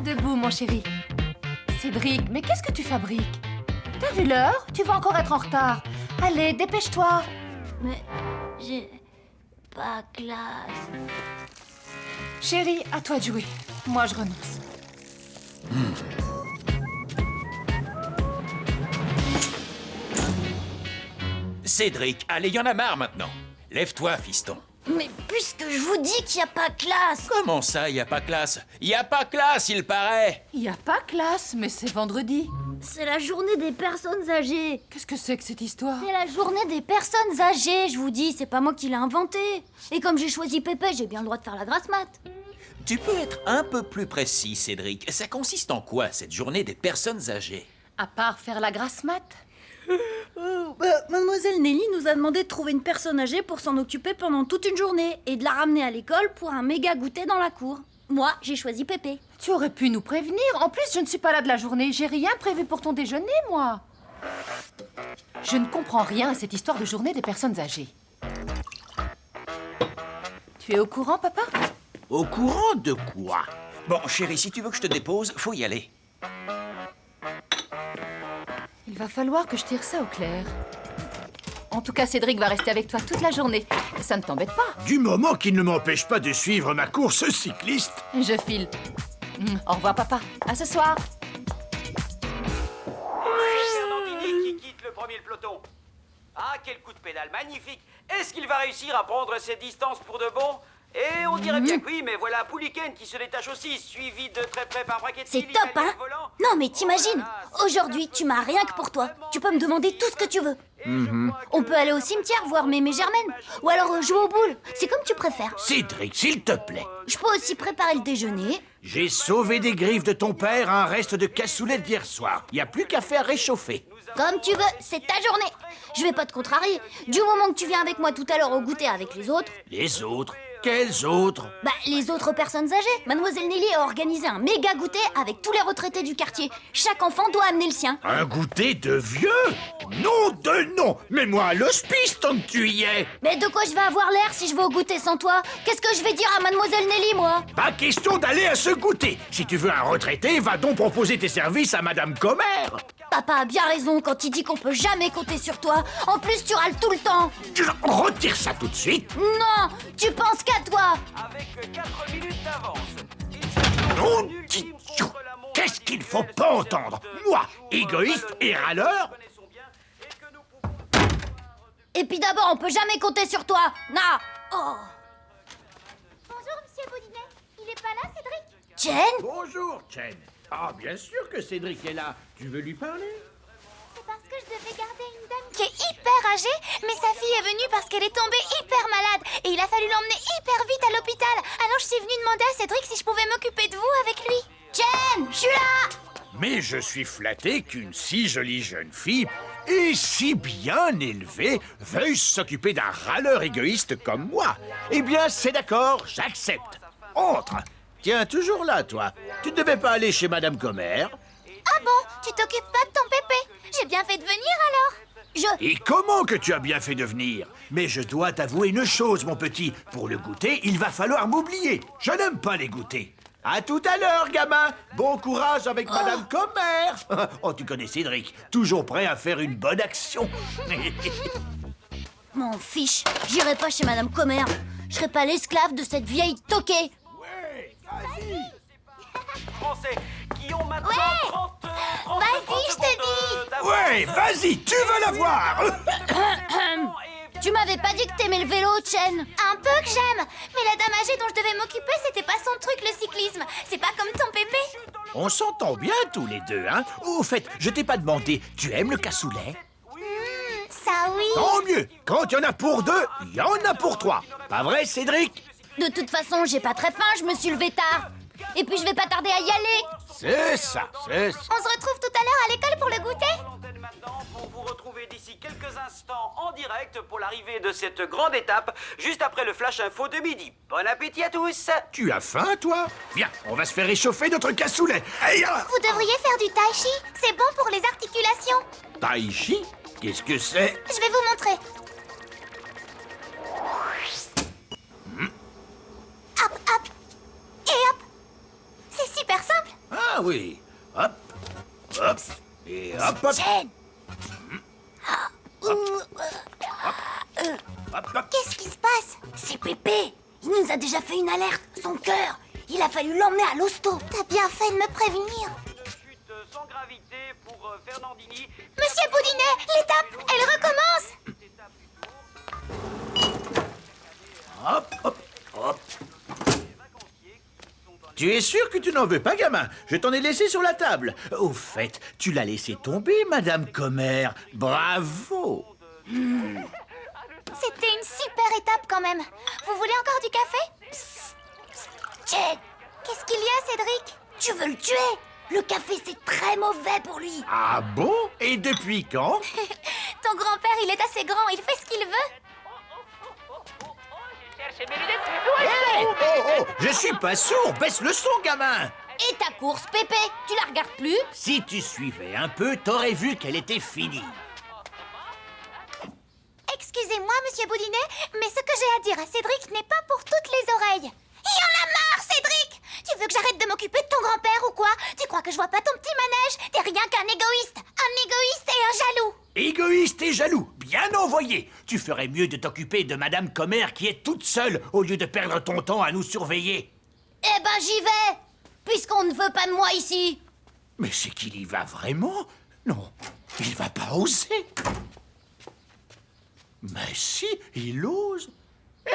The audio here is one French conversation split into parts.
Debout, mon chéri. Cédric, mais qu'est-ce que tu fabriques? T'as vu l'heure? Tu vas encore être en retard. Allez, dépêche-toi. Mais j'ai pas classe. Chéri, à toi de jouer. Moi, je renonce. Cédric, allez, y en a marre maintenant. Lève-toi, fiston. Mais puisque je vous dis qu'il n'y a pas classe. Comment ça, y a pas classe? Y a pas classe, il paraît. Il n'y a pas classe, mais c'est vendredi. C'est la journée des personnes âgées. Qu'est-ce que c'est que cette histoire? C'est la journée des personnes âgées, je vous dis, c'est pas moi qui l'ai inventé. Et comme j'ai choisi Pépé, j'ai bien le droit de faire la grasse mat. Tu peux être un peu plus précis, Cédric. Ça consiste en quoi, cette journée des personnes âgées? À part faire la grasse mat? Mademoiselle Nelly nous a demandé de trouver une personne âgée pour s'en occuper pendant toute une journée et de la ramener à l'école pour un méga goûter dans la cour. Moi, j'ai choisi Pépé. Tu aurais pu nous prévenir. En plus, je ne suis pas là de la journée. J'ai rien prévu pour ton déjeuner, moi. Je ne comprends rien à cette histoire de journée des personnes âgées. Tu es au courant, papa? Au courant de quoi? Bon, chérie, si tu veux que je te dépose, faut y aller. Il va falloir que je tire ça au clair. En tout cas, Cédric va rester avec toi toute la journée. Ça ne t'embête pas? Du moment qu'il ne m'empêche pas de suivre ma course cycliste. Je file. Au revoir, papa. À ce soir. Fernandini qui quitte le premier peloton. Ah, quel coup de pédale magnifique. Est-ce qu'il va réussir à prendre ses distances pour de bon? Et on dirait bien que oui, mais voilà Pouliken qui se détache aussi, suivi de très près par Brachetti. C'est top, hein? Non, mais t'imagines, Oh aujourd'hui, tu m'as rien que pour toi. Tu peux me demander tout ce que tu veux. On peut aller au cimetière voir Mémé Germaine. Ou alors jouer aux boules. C'est comme tu préfères. Cédric, s'il te plaît. Je peux aussi préparer le déjeuner. J'ai sauvé des griffes de ton père un reste de cassoulet d'hier soir. Y a plus qu'à faire réchauffer. Comme tu veux, c'est ta journée. Je vais pas te contrarier. Du moment que tu viens avec moi tout à l'heure au goûter avec les autres. Les autres? Quels autres? Bah, les autres personnes âgées. Mademoiselle Nelly a organisé un méga goûter avec tous les retraités du quartier. Chaque enfant doit amener le sien. Un goûter de vieux? Non de non! Mets-moi à l'hospice tant que tu y es! Mais de quoi je vais avoir l'air si je vais au goûter sans toi? Qu'est-ce que je vais dire à Mademoiselle Nelly, moi? Pas question d'aller à ce goûter! Si tu veux un retraité, va donc proposer tes services à Madame Commère! Papa a bien raison quand il dit qu'on peut jamais compter sur toi. En plus, tu râles tout le temps. Retire ça tout de suite! Non, tu penses qu'à toi. Avec 4 minutes d'avance. Non, Titiou! Qu'est-ce qu'il faut pas entendre? Moi, égoïste et râleur? Et puis d'abord, on peut jamais compter sur toi. Non. Oh. Bonjour, monsieur Boudinet. Il est pas là, Cédric? Jen? Bonjour, Chen. Ah, bien sûr que Cédric est là. Tu veux lui parler? C'est parce que je devais garder une dame qui est hyper âgée, mais sa fille est venue parce qu'elle est tombée hyper malade et il a fallu l'emmener hyper vite à l'hôpital. Alors je suis venue demander à Cédric si je pouvais m'occuper de vous avec lui. Jen, je suis là. Mais je suis flatté qu'une si jolie jeune fille et si bien élevée veuille s'occuper d'un râleur égoïste comme moi. Eh bien, c'est d'accord, j'accepte. Entre. Tiens, toujours là, toi. Tu ne devais pas aller chez Madame Commère? Ah bon? Tu t'occupes pas de ton pépé? J'ai bien fait de venir alors. Et comment que tu as bien fait de venir? Mais je dois t'avouer une chose, mon petit. Pour le goûter, il va falloir m'oublier. Je n'aime pas les goûters. À tout à l'heure, gamin. Bon courage avec Madame Commère. Oh, tu connais Cédric, toujours prêt à faire une bonne action. M'en fiche, j'irai pas chez Madame Commère. Je serai pas l'esclave de cette vieille toquée. Français qui ont maintenant 30 Vas-y, je te dis. Ouais, vas-y, tu vas la voir. Tu m'avais pas dit que t'aimais le vélo, Chen. Un peu que j'aime. Mais la dame âgée dont je devais m'occuper, c'était pas son truc, le cyclisme. C'est pas comme ton pépé. On s'entend bien tous les deux, hein? Au fait, je t'ai pas demandé, tu aimes le cassoulet? Ça oui. Tant mieux. Quand il y en a pour deux, il y en a pour trois. Pas vrai, Cédric? De toute façon, j'ai pas très faim, je me suis levé tard. Et puis je vais pas tarder à y aller. C'est ça, c'est ça. On se retrouve tout à l'heure à l'école pour le goûter. L'antenne maintenant pour vous retrouver d'ici quelques instants en direct pour l'arrivée de cette grande étape, juste après le flash info de midi. Bon appétit à tous. Tu as faim, toi? Viens, on va se faire réchauffer notre cassoulet. Aïe! Vous devriez faire du tai chi. C'est bon pour les articulations. Tai chi? Qu'est-ce que c'est? Je vais vous montrer. Hop, hop. Et hop. C'est super simple. Ah, Oui. Hop, hop, et hop, hop. Jen, Hop, hop. qu'est-ce qui se passe? C'est Pépé. Il nous a déjà fait une alerte. Son cœur. Il a fallu l'emmener à l'hosto. T'as bien fait de me prévenir. Chute sans gravité pour Fernandini. Monsieur Boudinet, l'étape, elle recommence. Hop, hop, hop. Tu es sûr que tu n'en veux pas, gamin? Je t'en ai laissé sur la table. Au fait, tu l'as laissé tomber, Madame Commère. Bravo. C'était une super étape quand même. Vous voulez encore du café? Psst, psst. Jen, qu'est-ce qu'il y a, Cédric? Tu veux le tuer? Le café, c'est très mauvais pour lui. Ah bon? Et depuis quand? Ton grand-père, il est assez grand, il fait ce qu'il veut. Oh, je suis pas sourd. Baisse le son, gamin. Et ta course, Pépé? Tu la regardes plus? Si tu suivais un peu, t'aurais vu qu'elle était finie. Excusez-moi, monsieur Boudinet, mais ce que j'ai à dire à Cédric n'est pas pour toutes les oreilles. Il y en a marre, Cédric! Tu veux que j'arrête de m'occuper de ton grand-père ou quoi? Tu crois que je vois pas ton petit manège? T'es rien qu'un égoïste! Un égoïste et un jaloux! Égoïste et jaloux, bien envoyé. Tu ferais mieux de t'occuper de Madame Commère qui est toute seule au lieu de perdre ton temps à nous surveiller. Eh ben, j'y vais. Puisqu'on ne veut pas de moi ici. Mais c'est qu'il y va vraiment? Non, il va pas oser. Mais si, il ose.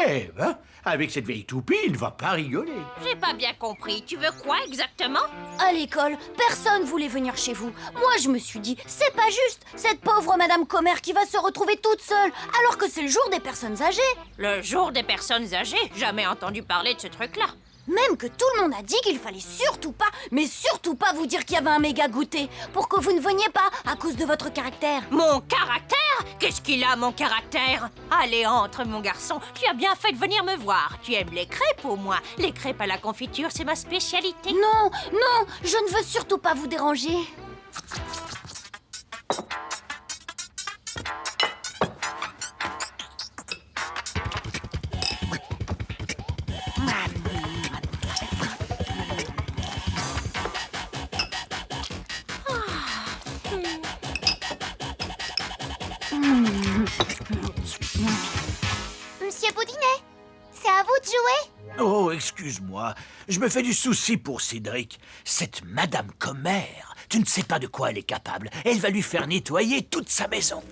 Eh ben, avec cette vieille toupie, il ne va pas rigoler. J'ai pas bien compris. Tu veux quoi exactement? À l'école, personne voulait venir chez vous. Moi, je me suis dit, c'est pas juste. Cette pauvre Madame Commère qui va se retrouver toute seule, alors que c'est le jour des personnes âgées. Le jour des personnes âgées? Jamais entendu parler de ce truc-là. Même que tout le monde a dit qu'il fallait surtout pas, mais surtout pas vous dire qu'il y avait un méga goûter, pour que vous ne veniez pas à cause de votre caractère. Mon caractère? Qu'est-ce qu'il a, mon caractère? Allez, entre, mon garçon. Tu as bien fait de venir me voir. Tu aimes les crêpes, au moins. Les crêpes à la confiture, c'est ma spécialité. Non, non, je ne veux surtout pas vous déranger. Monsieur Boudinet, c'est à vous de jouer? Oh, excuse-moi, je me fais du souci pour Cédric. Cette Madame Commère, tu ne sais pas de quoi elle est capable. Elle va lui faire nettoyer toute sa maison.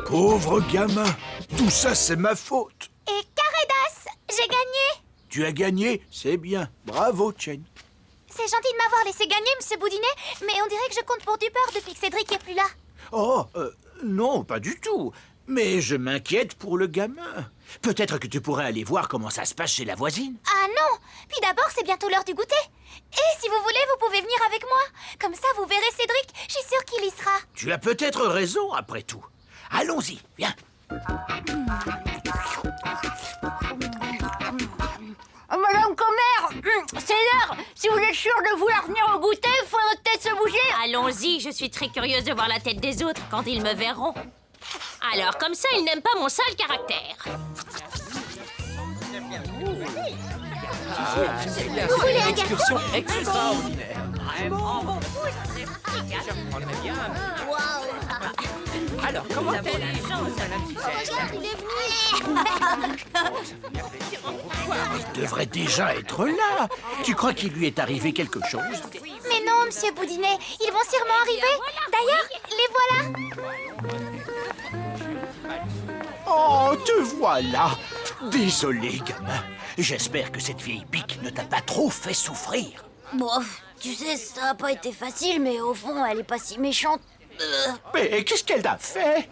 Pauvre gamin, tout ça c'est ma faute. Et Carédas, j'ai gagné! Tu as gagné, c'est bien. Bravo, Chen. C'est gentil de m'avoir laissé gagner, monsieur Boudinet, mais on dirait que je compte pour du beurre depuis que Cédric est plus là. Oh, non, pas du tout. Mais je m'inquiète pour le gamin. Peut-être que tu pourrais aller voir comment ça se passe chez la voisine. Ah non! Puis d'abord, c'est bientôt l'heure du goûter. Et si vous voulez, vous pouvez venir avec moi. Comme ça, vous verrez Cédric, je suis sûre qu'il y sera. Tu as peut-être raison, après tout. Allons-y, viens. Madame Commère, c'est l'heure. Si vous êtes sûre de vouloir venir au goûter, il faut peut-être se bouger. Allons-y, je suis très curieuse de voir la tête des autres quand ils me verront. Alors, comme ça, ils n'aiment pas mon sale caractère. Vous voulez un gâteau? Excursion extraordinaire. Alors, comment allez Il devrait déjà être là. Tu crois qu'il lui est arrivé quelque chose? Mais non, monsieur Boudinet, ils vont sûrement arriver. D'ailleurs, les voilà. Oh, te voilà. Désolé, gamin. J'espère que cette vieille pique ne t'a pas trop fait souffrir. Bon, tu sais, ça n'a pas été facile, mais au fond, elle est pas si méchante. Mais qu'est-ce qu'elle t'a fait?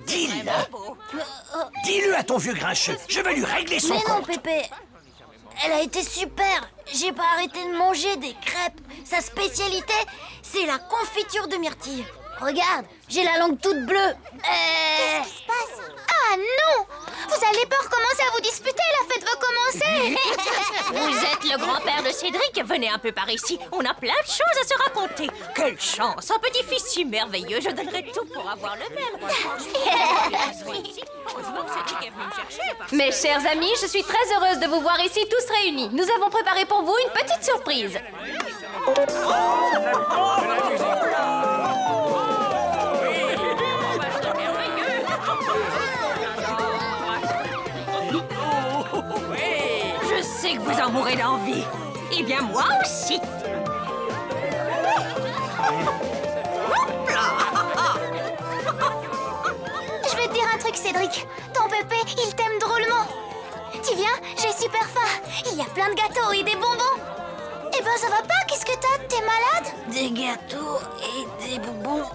Dis-le. Dis-le à ton vieux grincheux. Je vais lui régler son Mais non, compte. Pépé. Elle a été super. J'ai pas arrêté de manger des crêpes. Sa spécialité, c'est la confiture de myrtille. Regarde, j'ai la langue toute bleue. Qu'est-ce qui se passe? Ah non! Vous allez pas recommencer à vous disputer, la fête va commencer! Vous êtes le grand-père de Cédric. Venez un peu par ici. On a plein de choses à se raconter. Quelle chance. Un petit-fils si merveilleux. Je donnerais tout pour avoir le même. Heureusement que Cédric est venu me chercher. Mes chers amis, je suis très heureuse de vous voir ici tous réunis. Nous avons préparé pour vous une petite surprise. Je sais que vous en mourrez d'envie. Eh bien, moi aussi. Je vais te dire un truc, Cédric. Ton pépé, il t'aime drôlement. Tu viens, j'ai super faim. Il y a plein de gâteaux et des bonbons. Eh ben, ça va pas? Qu'est-ce que t'as? T'es malade? Des gâteaux et des bonbons.